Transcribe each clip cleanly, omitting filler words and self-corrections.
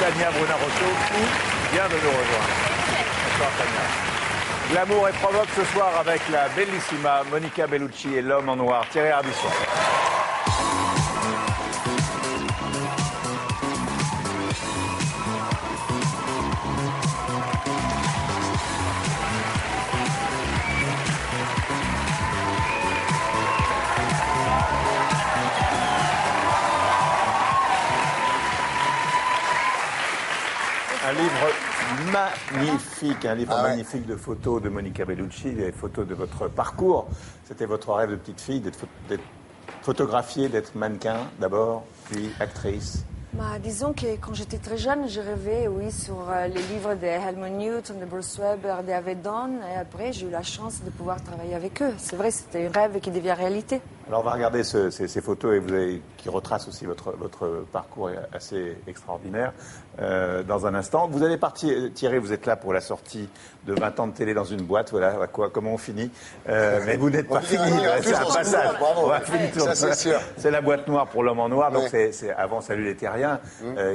Tania Bruna-Rosso vient de nous rejoindre. Bonsoir Tania. Glamour et provoque ce soir avec la bellissima Monica Bellucci et l'homme en noir Thierry Ardisson. Un livre magnifique, magnifique de photos de Monica Bellucci, des photos de votre parcours. C'était votre rêve de petite fille, d'être photographiée, d'être mannequin d'abord, puis actrice. Disons que quand j'étais très jeune, je rêvais, oui, sur les livres de Helmut Newton, de Bruce Weber, de Avedon. Et après, j'ai eu la chance de pouvoir travailler avec eux. C'est vrai, c'était un rêve qui devient réalité. Alors, on va regarder ces photos qui retracent aussi votre parcours assez extraordinaire dans un instant. Vous allez partir, Thierry, vous êtes là pour la sortie de 20 ans de télé dans une boîte. Voilà, comment on finit. Mais vous n'êtes pas fini. C'est un passage. Bravo. On va finir Ça, c'est sûr. C'est la boîte noire pour l'homme en noir. Donc, c'est avant Salut les Terriens,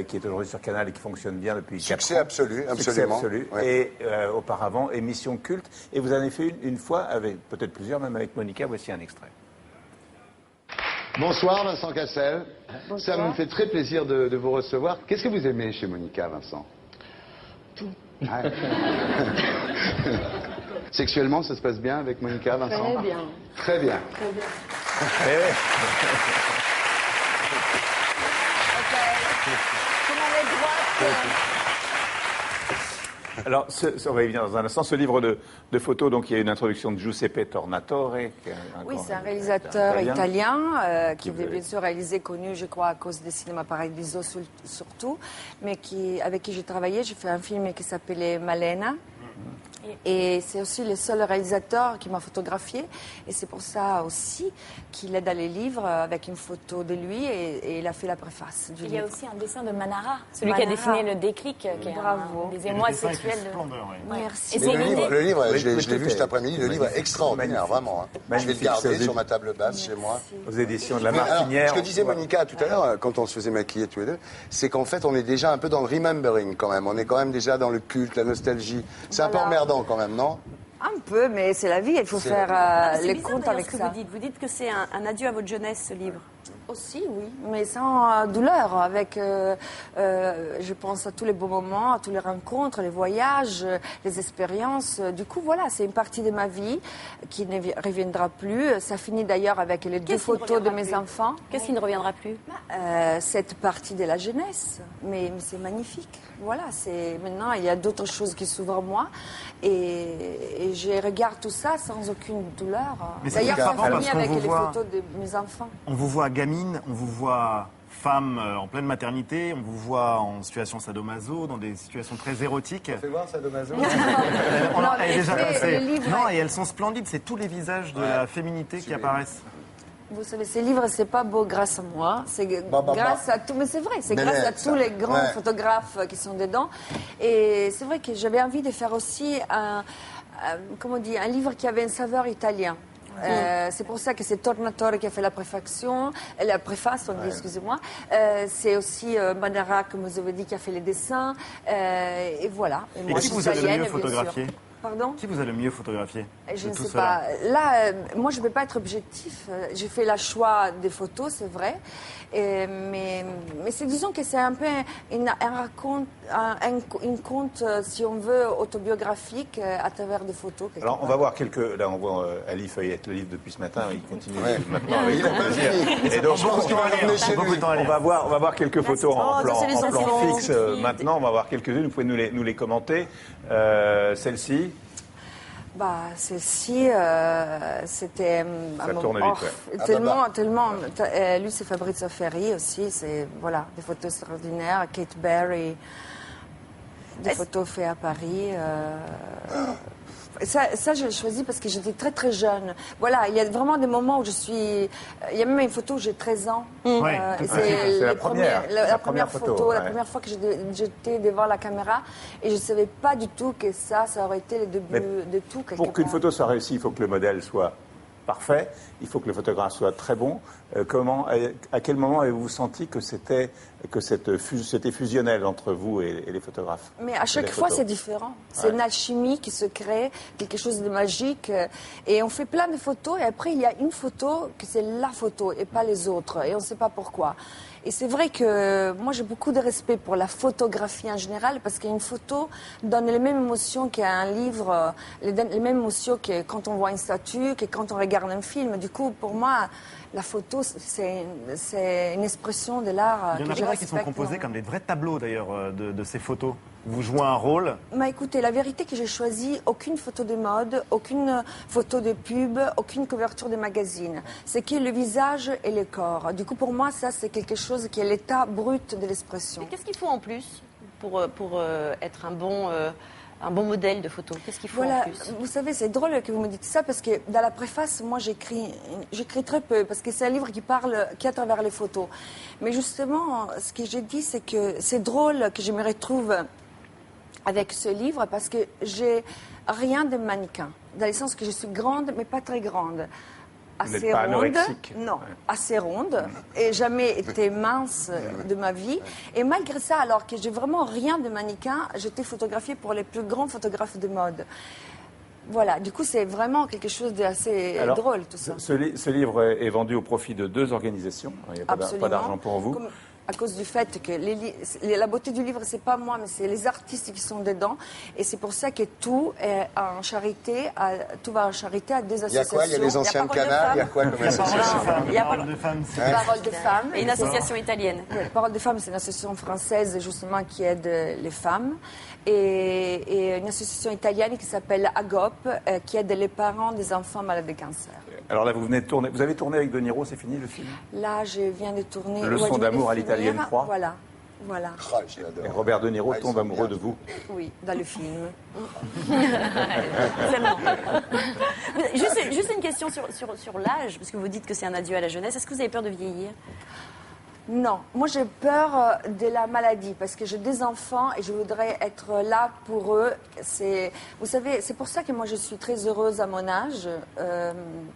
qui est aujourd'hui sur Canal et qui fonctionne bien depuis 4 ans. Succès absolu, absolument. Succès absolu. Ouais. Et auparavant, émission culte. Et vous en avez fait une fois, avec peut-être plusieurs, même avec Monica. Voici un extrait. Bonsoir Vincent Cassel. Bonsoir. Ça me fait très plaisir de vous recevoir. Qu'est-ce que vous aimez chez Monica, Vincent? Tout. Ouais. Sexuellement, ça se passe bien avec Monica, Vincent? Très bien. Très bien. Très bien. Eh oui. Comment les droites... Alors, on va y venir dans un instant. Ce livre de photos, donc il y a une introduction de Giuseppe Tornatore. Qui est Oui, c'est un réalisateur italien qui est bien sûr réalisé, connu, je crois, à cause des cinémas Paradiso surtout, mais avec qui j'ai travaillé. J'ai fait un film qui s'appelait Malena. Et c'est aussi le seul réalisateur qui m'a photographié. Et c'est pour ça aussi qu'il est dans les livres avec une photo de lui et il a fait la préface du livre. Il y a aussi un dessin de Manara, celui qui a dessiné le déclic, qui est des émois sexuels. Merci. Et Mais le livre, Oui, je l'ai tout vu est cet après-midi, le livre est extraordinaire, vraiment. Je vais le Magnifique, garder ça, sur ma table basse chez moi. Aux éditions de La Mais alors, Martinière. ce que disait Monica tout à l'heure, quand on se faisait maquiller tous les deux, c'est qu'en fait, on est déjà un peu dans le remembering quand même. On est quand même déjà dans le culte, la nostalgie. C'est un peu emmerdant quand même, non? Un peu, mais c'est la vie, il faut faire les comptes avec ce que ça. vous dites que c'est un adieu à votre jeunesse, ce livre. Aussi, oui, mais sans douleur, avec, je pense à tous les beaux moments, à toutes les rencontres, les voyages, les expériences. Du coup, voilà, c'est une partie de ma vie qui ne reviendra plus. Ça finit d'ailleurs avec les deux photos de mes enfants. Qu'est-ce qui ne reviendra plus? Cette partie de la jeunesse, mais c'est magnifique. Voilà, maintenant, il y a d'autres choses qui s'ouvrent en moi et je regarde tout ça sans aucune douleur. D'ailleurs, ça finit avec les photos de mes enfants. On vous voit gamine, on vous voit femme en pleine maternité, on vous voit en situation sadomaso, dans des situations très érotiques. Fais voir Sadomaso. Elle est déjà passée. livre, Non, et elles sont splendides, c'est tous les visages de la féminité qui apparaissent. Vous savez, ces livres, c'est pas beau grâce à moi, c'est grâce à tout, mais c'est vrai, c'est grâce à tous les grands photographes qui sont dedans. Et c'est vrai que j'avais envie de faire aussi un livre qui avait une saveur italienne. C'est pour ça que c'est Tornatore qui a fait la préface, on dit, excusez-moi. C'est aussi Manara, comme vous avez dit, qui a fait les dessins. Et voilà. Et moi, qui je vous suis a le italienne, mieux bien sûr. photographié? Pardon? Qui vous a le mieux photographié? Je ne de tout sais cela pas. Là, moi, je ne peux pas être objectif. J'ai fait le choix des photos, c'est vrai. Mais disons que c'est un peu un conte, si on veut, autobiographique à travers des photos. Alors, on va voir là, on voit Ali feuillette le livre depuis ce matin, il continue maintenant avec Il a pas plaisir. fini. Et donc, Je pense qu'il va l'emmener chez lui. on va voir quelques photos en plan enfants. fixe maintenant. On va voir quelques-unes. Vous pouvez nous les commenter. Celle-ci. Celle-ci, c'était Ça tourne vite, tellement. Lui, c'est Fabrizio Ferri aussi. C'est des photos extraordinaires. Kate Berry, des photos faites à Paris. Ça, je l'ai choisi parce que j'étais très très jeune. Voilà, il y a vraiment des moments où je suis. Il y a même une photo où j'ai 13 ans. C'est la première photo. La première fois que j'étais devant la caméra et je ne savais pas du tout que ça aurait été le début de tout. Pour qu'une photo soit réussie, il faut que le modèle soit parfait, il faut que le photographe soit très bon. À quel moment avez-vous senti que c'était fusionnel entre vous et les photographes? Mais à chaque fois, c'est différent. C'est une alchimie qui se crée, quelque chose de magique. Et on fait plein de photos, et après, il y a une photo que c'est la photo et pas les autres. Et on ne sait pas pourquoi. Et c'est vrai que moi, j'ai beaucoup de respect pour la photographie en général, parce qu'une photo donne les mêmes émotions qu'un livre, les mêmes émotions que quand on voit une statue, que quand on regarde un film. Du coup, pour moi, la photo, c'est une expression de l'art que je respecte. Il y en a qui sont composés comme des vrais tableaux, d'ailleurs, de ces photos. Vous jouez un rôle? Écoutez, la vérité que j'ai choisi, aucune photo de mode, aucune photo de pub, aucune couverture de magazine. C'est que le visage et le corps. Du coup, pour moi, ça, c'est quelque chose qui est l'état brut de l'expression. Qu'est-ce qu'il faut en plus pour être un bon modèle de photo? Qu'est-ce qu'il faut en plus? Vous savez, c'est drôle que vous me dites ça, parce que dans la préface, moi, j'écris très peu, parce que c'est un livre qui parle qu'à travers les photos. Mais justement, ce que j'ai dit, c'est que c'est drôle que je me retrouve avec ce livre, parce que j'ai rien de mannequin, dans le sens que je suis grande, mais pas très grande. Assez pas ronde, anorexique. non, assez ronde, et jamais été mince de ma vie. Et malgré ça, alors que j'ai vraiment rien de mannequin, j'étais photographiée pour les plus grands photographes de mode. Voilà, du coup, c'est vraiment quelque chose d'assez drôle, tout ça. Ce livre est vendu au profit de 2 organisations. Il n'y a pas d'argent pour vous. À cause du fait que la beauté du livre, c'est pas moi, mais c'est les artistes qui sont dedans. Et c'est pour ça que tout est en charité, tout va en charité à des associations. Il y a quoi? Il y a les anciens canards, il y a quoi comme association? Il y a Parole de femmes. Parole de femmes. Et une association italienne. Parole de femmes, c'est une association française, justement, qui aide les femmes. Et une association italienne qui s'appelle AGOP, qui aide les parents des enfants malades de cancer. Alors là, vous venez de tourner. Vous avez tourné avec De Niro, c'est fini le film? Là, je viens de tourner. Leçon d'amour à l'italienne 3. Voilà. Ah, je l'adore. Et Robert De Niro tombe amoureux de vous. Oui, dans le film. Juste une question sur l'âge, parce que vous dites que c'est un adieu à la jeunesse. Est-ce que vous avez peur de vieillir? Non, moi j'ai peur de la maladie, parce que j'ai des enfants et je voudrais être là pour eux. Vous savez, c'est pour ça que moi je suis très heureuse à mon âge,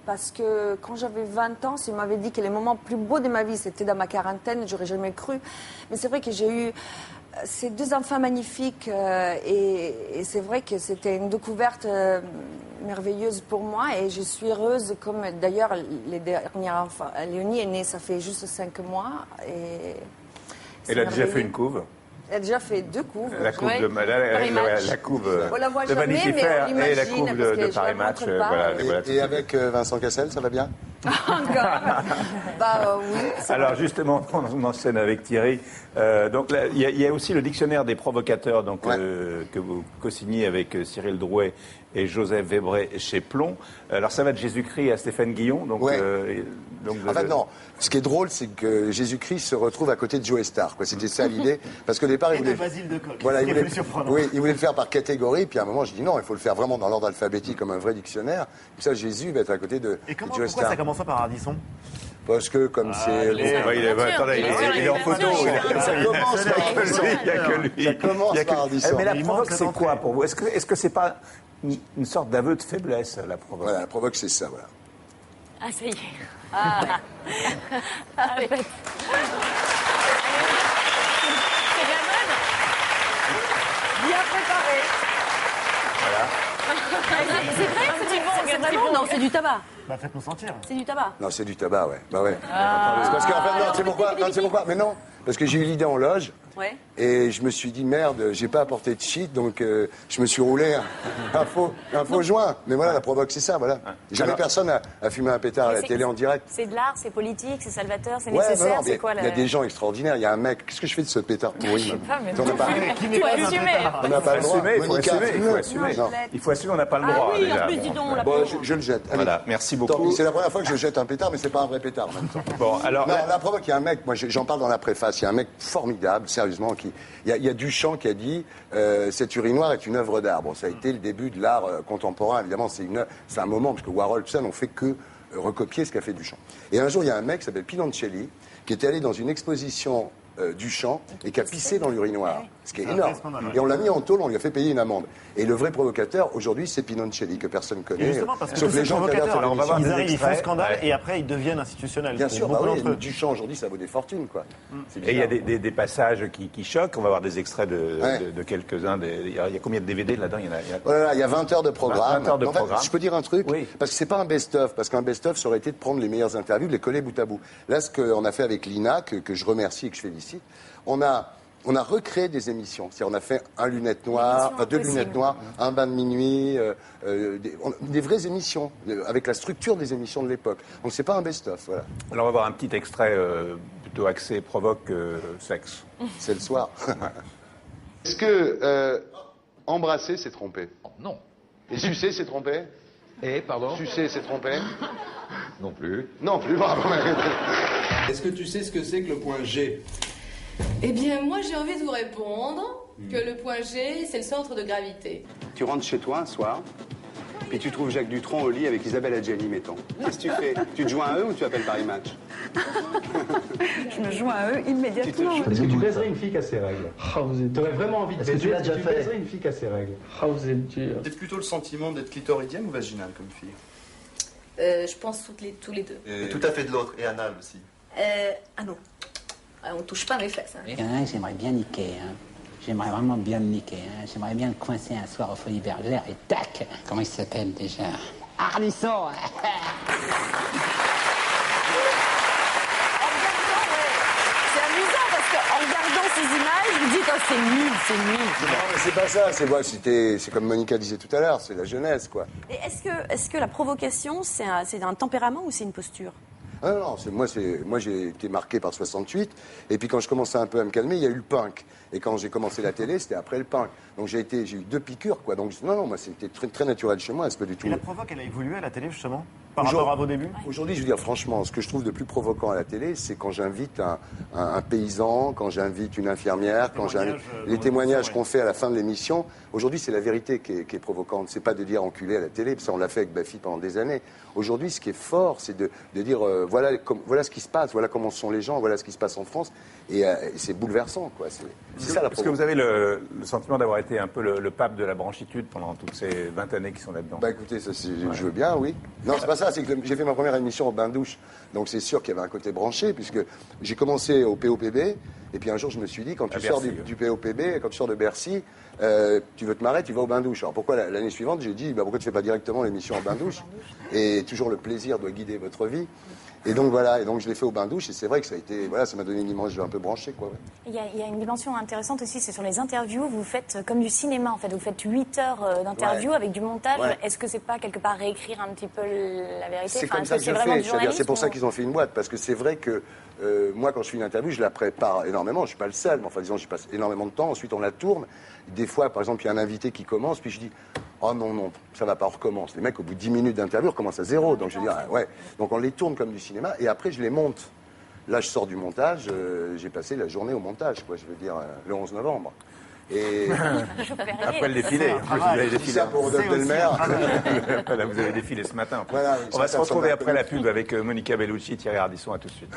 parce que quand j'avais 20 ans, si on m'avait dit que les moments plus beaux de ma vie c'était dans ma quarantaine, j'aurais jamais cru. Mais c'est vrai que j'ai eu ces 2 enfants magnifiques et c'est vrai que c'était une découverte merveilleuse pour moi, et je suis heureuse, comme d'ailleurs les derniers enfants. Léonie est née, ça fait juste 5 mois. Et elle a déjà fait une couve. Elle a déjà fait 2 couves. La couve de la couve on la voit de jamais, Vanity mais Fair on et la couve de Paris Match. Et avec Vincent Cassel, ça va bien? Encore. Oui. Alors justement, on enchaîne avec Thierry. Donc il y a aussi le dictionnaire des provocateurs, donc que vous co-signez avec Cyril Drouet et Joseph Webré chez Plomb. Alors ça va de Jésus-Christ à Stéphane Guillon. Donc, en fait, non. Ce qui est drôle, c'est que Jésus-Christ se retrouve à côté de Joe Star. C'était ça l'idée. Parce qu'au départ, il voulait. Il voulait le faire par catégorie. Puis à un moment, je dis non, il faut le faire vraiment dans l'ordre alphabétique comme un vrai dictionnaire. Comme ça, Jésus va être à côté de Joe Star. Pourquoi ça commence par Ardisson? Parce que comme c'est. Il est en photo. Il n'y a que lui. Ça commence par Ardisson. Mais la provoque, c'est quoi pour vous? Est-ce que c'est pas une sorte d'aveu de faiblesse, la provoque? Voilà, la provoque, c'est ça, voilà. Ah, ça y est. C'est bien bonne. Bien préparé. C'est vrai que c'est vraiment... Non, c'est du tabac. Bah, faites-nous sentir. C'est du tabac. Non, c'est du tabac, ouais. Bah ouais. Parce qu'en fait, non, tu sais pourquoi? Non, tu sais pourquoi? Mais non, parce que j'ai eu l'idée en loge. Ouais. Et je me suis dit, merde, j'ai pas apporté de shit, donc je me suis roulé un faux joint. Mais voilà, la provoque, c'est ça, voilà. Jamais personne a fumé un pétard à la télé en direct. C'est de l'art, c'est politique, c'est salvateur, c'est Ouais, nécessaire, non, c'est quoi il y a des gens extraordinaires. Il y a un mec, qu'est-ce que je fais de ce pétard pourri? Je sais pas, mais T'en as pas. On n'a pas le droit. Il faut Monica, assumer. non. Il faut assumer, on n'a pas le droit. Ah oui, déjà. en plus, dis donc, la Bon, je le jette. Allez. Voilà, merci Tant beaucoup. pis, c'est la première fois que je jette un pétard, mais c'est pas un vrai pétard en même temps. Bon, alors, Non, la provoque, il y a un mec, moi j'en parle dans la préface, il y a un mec formidable, sérieusement, il y a Duchamp qui a dit cette urinoir est une œuvre d'art. Bon, ça a été le début de l'art contemporain, évidemment, c'est un moment, parce que Warhol, tout ça, n'ont fait que recopier ce qu'a fait Duchamp. Et un jour, il y a un mec qui s'appelle Pilancelli, qui était allé dans une exposition Duchamp et qui a pissé dans l'urinoir. Ce qui est énorme. Et on l'a mis en tôle, on lui a fait payer une amende. Et le vrai provocateur, aujourd'hui, c'est Pinoncelli, que personne ne connaît. Justement, parce que sauf les gens qui regardent alors on va voir ils arrivent, ils font scandale, et après ils deviennent institutionnels. Bien sûr, Duchamp, aujourd'hui, ça vaut des fortunes, quoi. Et il y a des passages qui choquent. On va voir des extraits de quelques-uns. Il y a combien de DVD là-dedans? Il y a 20 heures de programme. 20 heures de programme. Je peux dire un truc? Oui. Parce que c'est pas un best-of. Parce qu'un best-of, ça aurait été de prendre les meilleures interviews, de les coller bout à bout. Là, ce qu'on a fait avec Lina, que je remercie et que je félicite, on a recréé des émissions. C'est-à-dire, on a fait deux lunettes noires, un bain de minuit, des vraies émissions, avec la structure des émissions de l'époque. Donc, c'est pas un best-of, voilà. Alors, on va voir un petit extrait plutôt axé provoque sexe. C'est le soir. Est-ce que embrasser, c'est tromper? Non. Et sucer, c'est tromper? Et, pardon? Sucer, c'est tromper? Non plus. Non plus, bravo. Est-ce que tu sais ce que c'est que le point G? Eh bien, moi, j'ai envie de vous répondre que le point G, c'est le centre de gravité. Tu rentres chez toi un soir, puis tu trouves Jacques Dutronc au lit avec Isabelle Adjani, mettons. Qu'est-ce que tu fais? Tu te joins à eux ou tu appelles Paris Match? Je me joins à eux immédiatement. Est-ce que tu baiserais une fille qui a ses règles? T'aurais vraiment envie de baiser? Est-ce que tu l'as déjà fait? Baiserais une fille qui a ses règles? Vous êtes dur. T'as plutôt le sentiment d'être clitoridienne ou vaginale comme fille? Je pense tous les deux. Et tout à fait de l'autre, et anal aussi. Ah non. On touche pas mes fesses. Il y en a un que j'aimerais bien niquer. J'aimerais vraiment bien le niquer. J'aimerais bien le coincer un soir au Folies Bergère et tac. Comment il s'appelle déjà? Ardisson. C'est amusant parce qu'en regardant ces images, vous dites, oh, c'est nul, c'est nul. Non, mais c'est pas ça. C'est comme Monica disait tout à l'heure, c'est la jeunesse, quoi. Et est-ce que la provocation, c'est un tempérament ou c'est une posture? Ah non, moi j'ai été marqué par 68, et puis quand je commençais un peu à me calmer, il y a eu le punk. Et quand j'ai commencé la télé, c'était après le punk. Donc j'ai eu 2 piqûres, quoi. Donc non, moi c'était très, très naturel chez moi, c'est pas du tout. Et la provoque, elle a évolué à la télé justement par rapport à vos débuts? Aujourd'hui, je veux dire franchement, ce que je trouve de plus provoquant à la télé, c'est quand j'invite un paysan, quand j'invite une infirmière, les témoignages qu'on fait à la fin de l'émission. Aujourd'hui, c'est la vérité qui est provocante. C'est pas de dire enculé à la télé, ça on l'a fait avec Baffy pendant des années. Aujourd'hui, ce qui est fort, c'est de dire voilà ce qui se passe, voilà comment sont les gens, voilà ce qui se passe en France, et c'est bouleversant, quoi. C'est ça la provocation. Est-ce que vous avez le sentiment d'avoir été un peu le pape de la branchitude pendant toutes ces 20 années qui sont là-dedans? Bah écoutez, je veux bien, oui. Non, c'est pas ça, c'est que j'ai fait ma première émission au bain-douche, donc c'est sûr qu'il y avait un côté branché, puisque j'ai commencé au POPB, et puis un jour je me suis dit, quand tu sors du POPB, quand tu sors de Bercy, tu veux te marrer, tu vas au bain-douche. Alors pourquoi l'année suivante, j'ai dit, pourquoi tu fais pas directement l'émission au bain-douche? Et toujours le plaisir doit guider votre vie. Et donc voilà, je l'ai fait au bain-douche, et c'est vrai que ça m'a donné une image un peu branchée, quoi. Ouais. Il y a une dimension intéressante aussi, c'est sur les interviews. Vous faites comme du cinéma, en fait. Vous faites 8 heures d'interview avec du montage. Ouais. Est-ce que c'est pas quelque part réécrire un petit peu la vérité? C'est comme ça que je fais. C'est pour ça qu'ils ont fait une boîte, parce que c'est vrai que moi, quand je fais une interview, je la prépare énormément. Je suis pas le seul, mais enfin, disons, j'y passe énormément de temps. Ensuite, on la tourne. Des fois, par exemple, il y a un invité qui commence, puis je dis, oh non, ça va pas, on recommence. Les mecs, au bout de 10 minutes d'interview, recommencent à 0. Donc je dis, ouais. Donc on les tourne comme du cinéma, et après, je les monte. Là, je sors du montage, j'ai passé la journée au montage, quoi. Je veux dire, le 11 novembre. Et après le défilé, vous avez défilé. Ça pour Rodolphe Delmer. Voilà, vous avez défilé ce matin. Voilà, on va se retrouver après la pub avec Monica Bellucci et Thierry Ardisson. À tout de suite.